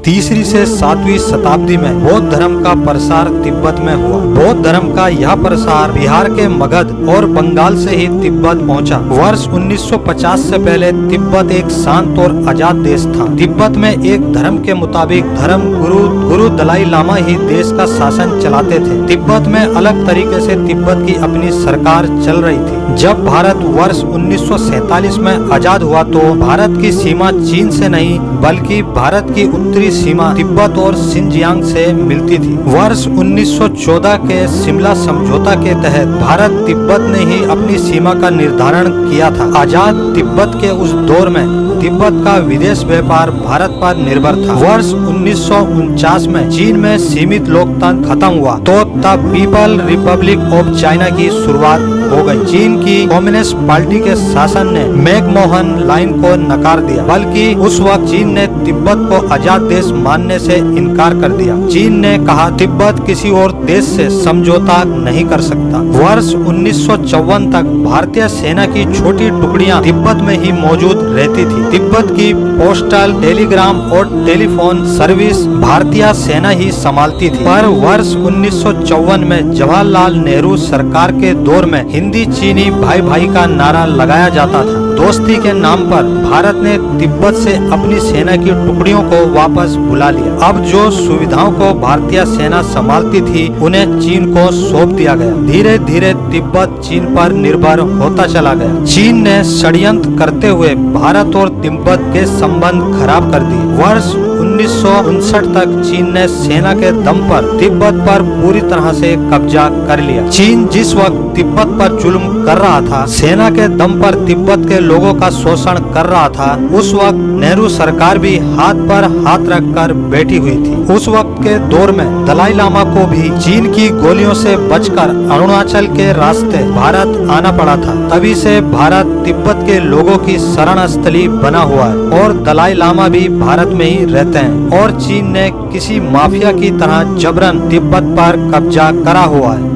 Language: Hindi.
3वीं से 7वीं शताब्दी में बौद्ध धर्म का प्रसार तिब्बत में हुआ। बौद्ध धर्म का यह प्रसार बिहार के मगध और बंगाल से ही तिब्बत पहुंचा। वर्ष 1950 से पहले तिब्बत एक शांत और आजाद देश था। तिब्बत में एक धर्म के मुताबिक धर्म गुरु दलाई लामा ही देश का शासन चलाते थे। तिब्बत में अलग तरीके से तिब्बत की अपनी सरकार चल रही थी। जब भारत वर्ष 1947 में आजाद हुआ तो भारत की सीमा चीन से नहीं बल्कि भारत की उत्तरी सीमा तिब्बत और शिनजियांग से मिलती थी। वर्ष 1914 के शिमला समझौता के तहत भारत तिब्बत ने ही अपनी सीमा का निर्धारण किया था। आजाद तिब्बत के उस दौर में तिब्बत का विदेश व्यापार भारत पर निर्भर था। वर्ष 1949 में चीन में सीमित लोकतंत्र खत्म हुआ तो तब पीपल रिपब्लिक ऑफ चाइना की शुरुआत हो गई। चीन की कम्युनिस्ट पार्टी के शासन ने मैकमोहन लाइन को नकार दिया, बल्कि उस वक्त चीन ने तिब्बत को आजाद देश मानने से इनकार कर दिया। चीन ने कहा तिब्बत किसी और देश से समझौता नहीं कर सकता। वर्ष 1954 तक भारतीय सेना की छोटी टुकड़ियां तिब्बत में ही मौजूद रहती थी। तिब्बत की पोस्टल, टेलीग्राम और टेलीफोन सर्विस भारतीय सेना ही संभालती थी। पर वर्ष 1954 में जवाहरलाल नेहरू सरकार के दौर में हिंदी चीनी भाई भाई का नारा लगाया जाता था। दोस्ती के नाम पर भारत ने तिब्बत से अपनी सेना की टुकड़ियों को वापस बुला लिया। अब जो सुविधाओं को भारतीय सेना संभालती थी उन्हें चीन को सौंप दिया गया। धीरे धीरे तिब्बत चीन पर निर्भर होता चला गया। चीन ने षड्यंत्र करते हुए भारत और तिब्बत के संबंध खराब कर दिए। वर्ष 1959 तक चीन ने सेना के दम पर तिब्बत पर पूरी तरह से कब्जा कर लिया। चीन जिस वक्त तिब्बत पर जुल्म कर रहा था, सेना के दम पर तिब्बत के लोगों का शोषण कर रहा था, उस वक्त नेहरू सरकार भी हाथ पर हाथ रखकर बैठी हुई थी। उस वक्त के दौर में दलाई लामा को भी चीन की गोलियों से बचकर अरुणाचल के रास्ते भारत आना पड़ा था। तभी से भारत तिब्बत के लोगों की शरण स्थली बना हुआ है और दलाई लामा भी भारत में ही रहते हैं और चीन ने किसी माफिया की तरह जबरन तिब्बत पर कब्जा करा हुआ है।